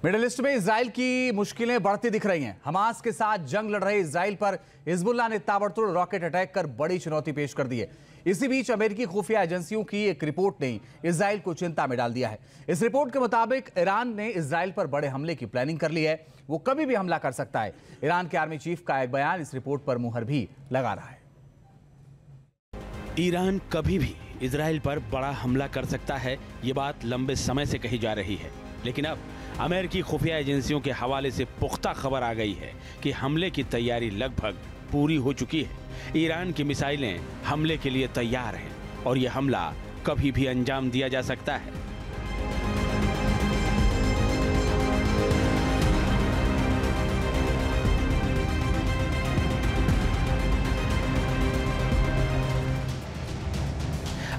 Middle east में Israel की मुश्किलें बढ़ती दिख रही हैं। हमास के साथ जंग लड़ रहे इजराइल पर हिजबुल्लाह ने ताबड़तोड़ रॉकेट अटैक कर बड़ी चुनौती पेश कर दी है। इसी बीच अमेरिकी खुफिया एजेंसियों की एक रिपोर्ट ने इजराइल को चिंता में डाल दिया है। इस रिपोर्ट के मुताबिक ईरान ने इजराइल पर बड़े हमले की प्लानिंग कर ली है। वो कभी भी हमला कर सकता है। ईरान के आर्मी चीफ का एक बयान इस रिपोर्ट पर मुहर भी लगा रहा है। ईरान कभी भी इजराइल पर बड़ा हमला कर सकता है, ये बात लंबे समय से कही जा रही है, लेकिन अब अमेरिकी खुफिया एजेंसियों के हवाले से पुख्ता खबर आ गई है कि हमले की तैयारी लगभग पूरी हो चुकी है। ईरान की मिसाइलें हमले के लिए तैयार हैं और यह हमला कभी भी अंजाम दिया जा सकता है।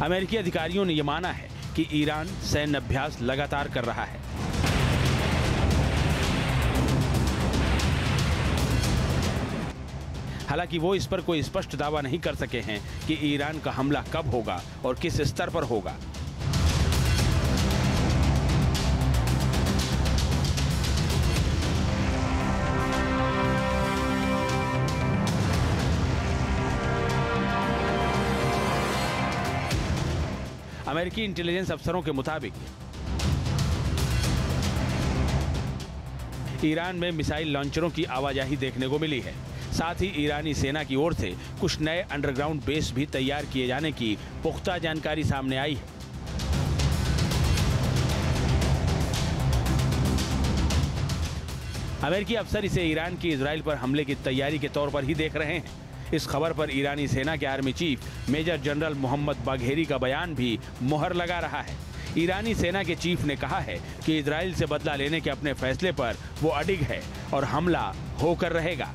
अमेरिकी अधिकारियों ने यह माना है कि ईरान सैन्य अभ्यास लगातार कर रहा है। हालांकि वो इस पर कोई स्पष्ट दावा नहीं कर सके हैं कि ईरान का हमला कब होगा और किस स्तर पर होगा। अमेरिकी इंटेलिजेंस अफसरों के मुताबिक ईरान में मिसाइल लॉन्चरों की आवाजाही देखने को मिली है। साथ ही ईरानी सेना की ओर से कुछ नए अंडरग्राउंड बेस भी तैयार किए जाने की पुख्ता जानकारी सामने आई है। अमेरिकी अफसर इसे ईरान की इजराइल पर हमले की तैयारी के तौर पर ही देख रहे हैं। इस खबर पर ईरानी सेना के army chief major general Mohammad Bagheri का बयान भी मुहर लगा रहा है। ईरानी सेना के चीफ ने कहा है कि इजराइल से बदला लेने के अपने फैसले पर वो अडिग है और हमला होकर रहेगा।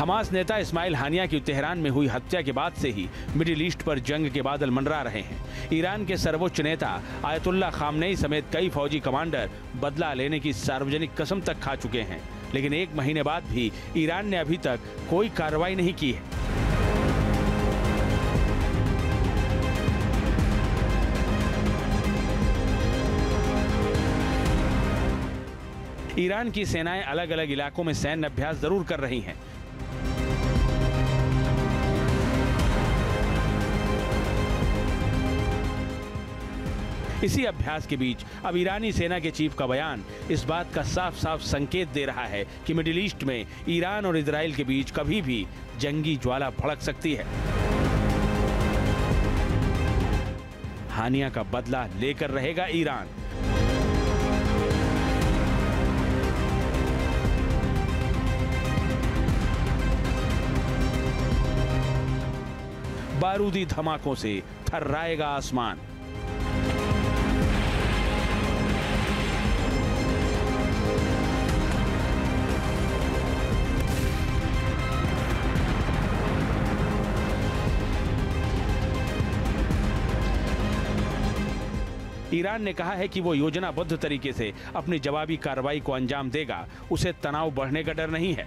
हमास नेता इस्माइल हानिया की तेहरान में हुई हत्या के बाद से ही मिडिल ईस्ट पर जंग के बादल मंडरा रहे हैं। ईरान के सर्वोच्च नेता आयतुल्लाह खामनेई समेत कई फौजी कमांडर बदला लेने की सार्वजनिक कसम तक खा चुके हैं, लेकिन एक महीने बाद भी ईरान ने अभी तक कोई कार्रवाई नहीं की है। ईरान की सेनाएं अलग अलग इलाकों में सैन्य अभ्यास जरूर कर रही हैं। इसी अभ्यास के बीच अब ईरानी सेना के चीफ का बयान इस बात का साफ साफ संकेत दे रहा है कि मिडिल ईस्ट में ईरान और इजराइल के बीच कभी भी जंगी ज्वाला भड़क सकती है। हानिया का बदला लेकर रहेगा ईरान। बारूदी धमाकों से थर्राएगा आसमान। ईरान ने कहा है कि वो योजनाबद्ध तरीके से अपनी जवाबी कार्रवाई को अंजाम देगा। उसे तनाव बढ़ने का डर नहीं है।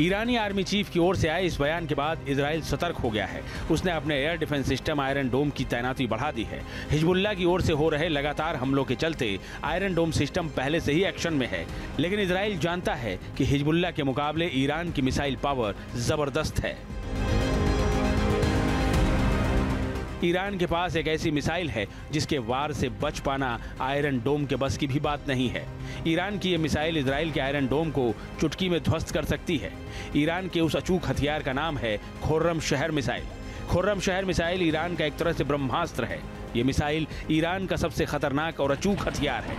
ईरानी आर्मी चीफ की ओर से आए इस बयान के बाद इजराइल सतर्क हो गया है। उसने अपने एयर डिफेंस सिस्टम आयरन डोम की तैनाती बढ़ा दी है। हिजबुल्लाह की ओर से हो रहे लगातार हमलों के चलते आयरन डोम सिस्टम पहले से ही एक्शन में है, लेकिन इजराइल जानता है कि हिजबुल्लाह के मुकाबले ईरान की मिसाइल पावर जबरदस्त है। ईरान के पास एक ऐसी मिसाइल है जिसके वार से बच पाना आयरन डोम के बस की भी बात नहीं है। ईरान की ये मिसाइल इजराइल के आयरन डोम को चुटकी में ध्वस्त कर सकती है। ईरान के उस अचूक हथियार का नाम है खुर्रम शहर मिसाइल। खुर्रम शहर मिसाइल ईरान का एक तरह से ब्रह्मास्त्र है। ये मिसाइल ईरान का सबसे खतरनाक और अचूक हथियार है।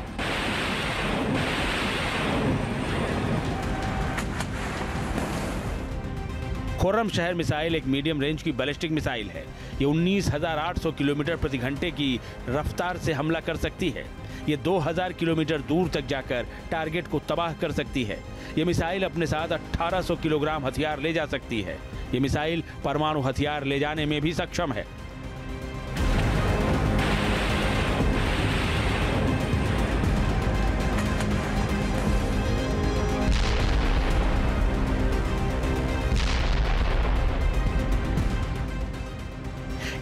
खुर्रम शहर मिसाइल एक मीडियम रेंज की बैलिस्टिक मिसाइल है। ये 19,800 किलोमीटर प्रति घंटे की रफ्तार से हमला कर सकती है। ये 2,000 किलोमीटर दूर तक जाकर टारगेट को तबाह कर सकती है। ये मिसाइल अपने साथ 1,800 किलोग्राम हथियार ले जा सकती है। ये मिसाइल परमाणु हथियार ले जाने में भी सक्षम है।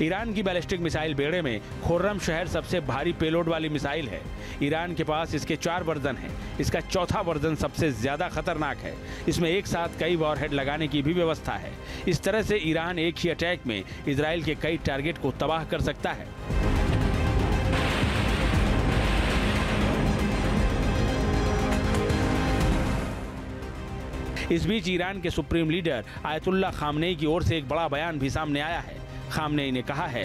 ईरान की बैलिस्टिक मिसाइल बेड़े में खुर्रम शहर सबसे भारी पेलोड वाली मिसाइल है। ईरान के पास इसके 4 वर्जन हैं। इसका चौथा वर्जन सबसे ज्यादा खतरनाक है। इसमें एक साथ कई वॉरहेड लगाने की भी व्यवस्था है। इस तरह से ईरान एक ही अटैक में इजराइल के कई टारगेट को तबाह कर सकता है। इस बीच ईरान के सुप्रीम लीडर आयतुल्लाह खामनेई की ओर से एक बड़ा बयान भी सामने आया है। खामनेई ने कहा है,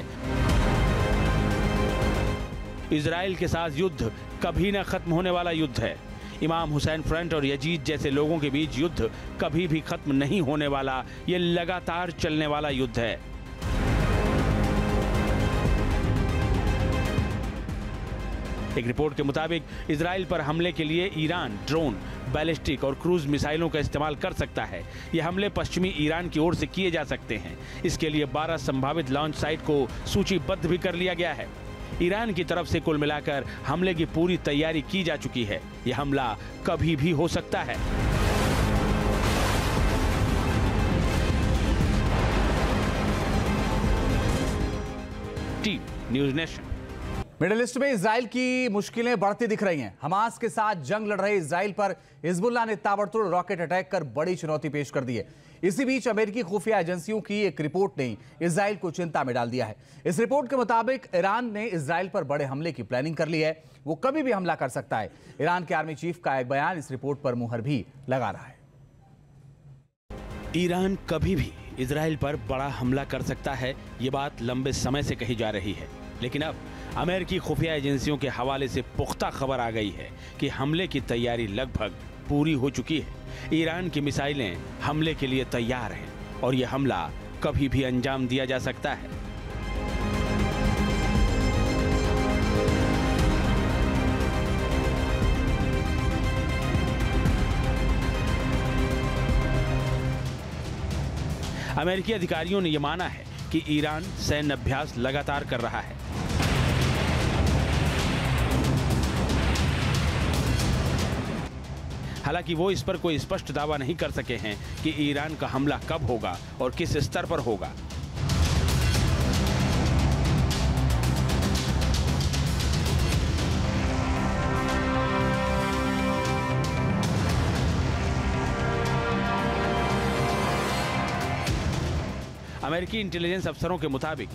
इजराइल के साथ युद्ध कभी न खत्म होने वाला युद्ध है। इमाम हुसैन फ्रंट और यजीद जैसे लोगों के बीच युद्ध कभी भी खत्म नहीं होने वाला, ये लगातार चलने वाला युद्ध है। एक रिपोर्ट के मुताबिक इजराइल पर हमले के लिए ईरान ड्रोन, बैलिस्टिक और क्रूज मिसाइलों का इस्तेमाल कर सकता है। ये हमले पश्चिमी ईरान की ओर से किए जा सकते हैं। इसके लिए 12 संभावित लॉन्च साइट को सूचीबद्ध भी कर लिया गया है। ईरान की तरफ से कुल मिलाकर हमले की पूरी तैयारी की जा चुकी है। यह हमला कभी भी हो सकता है। Team news nation. Middle east में इजराइल की मुश्किलें बढ़ती दिख रही हैं। हमास के साथ जंग लड़ रहे इजराइल पर हिजबुल्लाह ने ताबड़तोड़ रॉकेट अटैक कर बड़ी चुनौती पेश कर दी है। इसी बीच अमेरिकी खुफिया एजेंसियों की एक रिपोर्ट ने इजराइल को चिंता में डाल दिया है। इस रिपोर्ट के मुताबिक ईरान ने इजराइल पर बड़े हमले की प्लानिंग कर ली है। वो कभी भी हमला कर सकता है। ईरान के आर्मी चीफ का एक बयान इस रिपोर्ट पर मुहर भी लगा रहा है। ईरान कभी भी इजराइल पर बड़ा हमला कर सकता है, ये बात लंबे समय से कही जा रही है। लेकिन अब अमेरिकी खुफिया एजेंसियों के हवाले से पुख्ता खबर आ गई है कि हमले की तैयारी लगभग पूरी हो चुकी है। ईरान की मिसाइलें हमले के लिए तैयार हैं और यह हमला कभी भी अंजाम दिया जा सकता है। अमेरिकी अधिकारियों ने यह माना है कि ईरान सैन्य अभ्यास लगातार कर रहा है। हालांकि वो इस पर कोई स्पष्ट दावा नहीं कर सके हैं कि ईरान का हमला कब होगा और किस स्तर पर होगा। अमेरिकी इंटेलिजेंस अफसरों के मुताबिक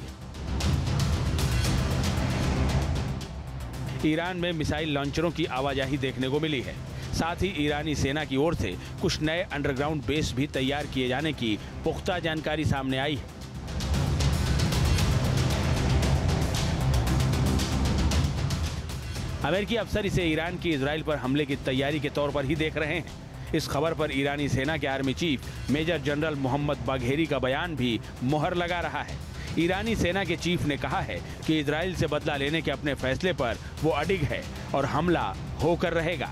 ईरान में मिसाइल लॉन्चरों की आवाजाही देखने को मिली है। साथ ही ईरानी सेना की ओर से कुछ नए अंडरग्राउंड बेस भी तैयार किए जाने की पुख्ता जानकारी सामने आई है। अमेरिकी अफसर इसे ईरान की इजराइल पर हमले की तैयारी के तौर पर ही देख रहे हैं। इस खबर पर ईरानी सेना के army chief major general Mohammad Bagheri का बयान भी मुहर लगा रहा है। ईरानी सेना के चीफ ने कहा है कि इजराइल से बदला लेने के अपने फैसले पर वो अडिग है और हमला होकर रहेगा।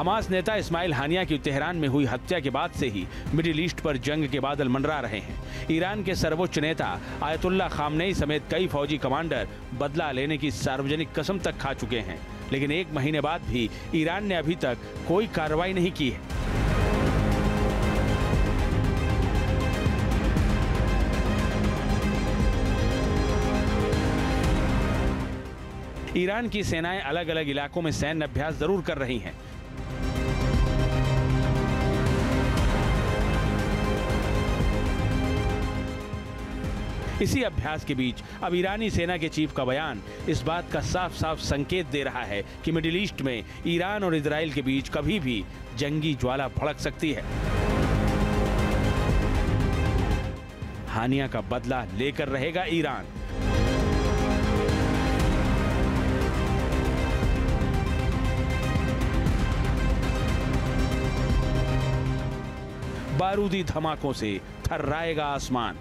हमास नेता इस्माइल हानिया की तेहरान में हुई हत्या के बाद से ही मिडिल ईस्ट पर जंग के बादल मंडरा रहे हैं। ईरान के सर्वोच्च नेता आयतुल्ला खामनेई समेत कई फौजी कमांडर बदला लेने की सार्वजनिक कसम तक खा चुके हैं, लेकिन 1 महीने बाद भी ईरान ने अभी तक कोई कार्रवाई नहीं की है। ईरान की सेनाएं अलग अलग इलाकों में सैन्य अभ्यास जरूर कर रही हैं। इसी अभ्यास के बीच अब ईरानी सेना के चीफ का बयान इस बात का साफ साफ संकेत दे रहा है कि मिडिल ईस्ट में ईरान और इजराइल के बीच कभी भी जंगी ज्वाला भड़क सकती है। हानिया का बदला लेकर रहेगा ईरान। बारूदी धमाकों से थर्राएगा आसमान।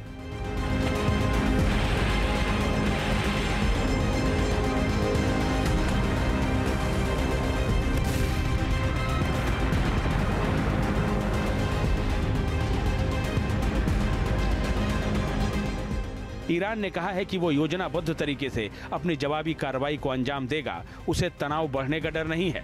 ईरान ने कहा है कि वो योजनाबद्ध तरीके से अपनी जवाबी कार्रवाई को अंजाम देगा। उसे तनाव बढ़ने का डर नहीं है।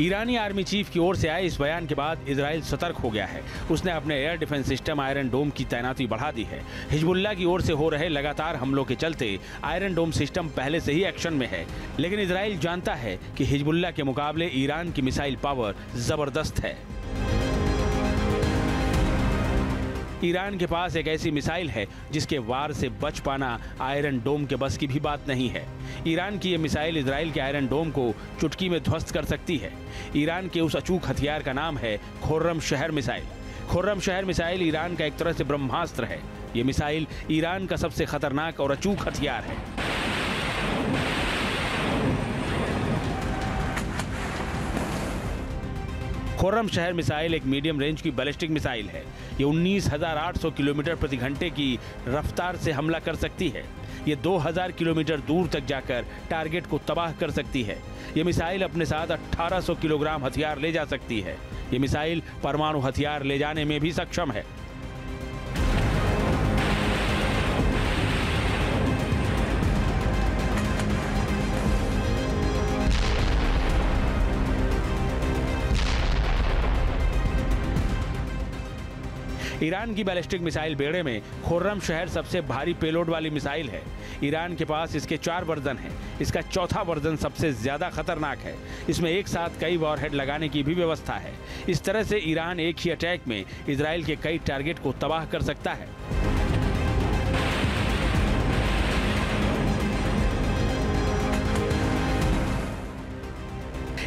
ईरानी आर्मी चीफ की ओर से आए इस बयान के बाद इजराइल सतर्क हो गया है। उसने अपने एयर डिफेंस सिस्टम आयरन डोम की तैनाती बढ़ा दी है। हिजबुल्लाह की ओर से हो रहे लगातार हमलों के चलते आयरन डोम सिस्टम पहले से ही एक्शन में है, लेकिन इजराइल जानता है कि हिजबुल्लाह के मुकाबले ईरान की मिसाइल पावर जबरदस्त है। ईरान के पास एक ऐसी मिसाइल है जिसके वार से बच पाना आयरन डोम के बस की भी बात नहीं है। ईरान की यह मिसाइल इजराइल के आयरन डोम को चुटकी में ध्वस्त कर सकती है। ईरान के उस अचूक हथियार का नाम है खुर्रम शहर मिसाइल। खुर्रम शहर मिसाइल ईरान का एक तरह से ब्रह्मास्त्र है। ये मिसाइल ईरान का सबसे खतरनाक और अचूक हथियार है। खुर्रम शहर मिसाइल एक मीडियम रेंज की बैलिस्टिक मिसाइल है। ये 19,800 किलोमीटर प्रति घंटे की रफ्तार से हमला कर सकती है। ये 2,000 किलोमीटर दूर तक जाकर टारगेट को तबाह कर सकती है। ये मिसाइल अपने साथ 1,800 किलोग्राम हथियार ले जा सकती है। ये मिसाइल परमाणु हथियार ले जाने में भी सक्षम है। ईरान की बैलिस्टिक मिसाइल बेड़े में खुर्रम शहर सबसे भारी पेलोड वाली मिसाइल है। ईरान के पास इसके 4 वर्जन हैं। इसका चौथा वर्जन सबसे ज्यादा खतरनाक है। इसमें एक साथ कई वॉरहेड लगाने की भी व्यवस्था है। इस तरह से ईरान एक ही अटैक में इजराइल के कई टारगेट को तबाह कर सकता है।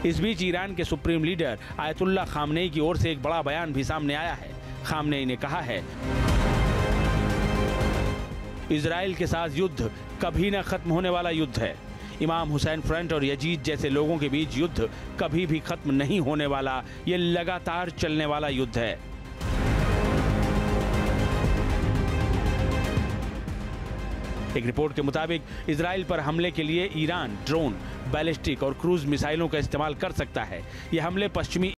इस बीच ईरान के सुप्रीम लीडर आयतुल्ला खामनेई की ओर से एक बड़ा बयान भी सामने आया है। खामनेई ने कहा है, इजराइल के साथ युद्ध कभी न खत्म होने वाला युद्ध है। इमाम हुसैन फ्रंट और यजीद जैसे लोगों के बीच युद्ध कभी भी खत्म नहीं होने वाला, ये लगातार चलने वाला युद्ध है। एक रिपोर्ट के मुताबिक इजराइल पर हमले के लिए ईरान ड्रोन, बैलिस्टिक और क्रूज मिसाइलों का इस्तेमाल कर सकता है। ये हमले पश्चिमी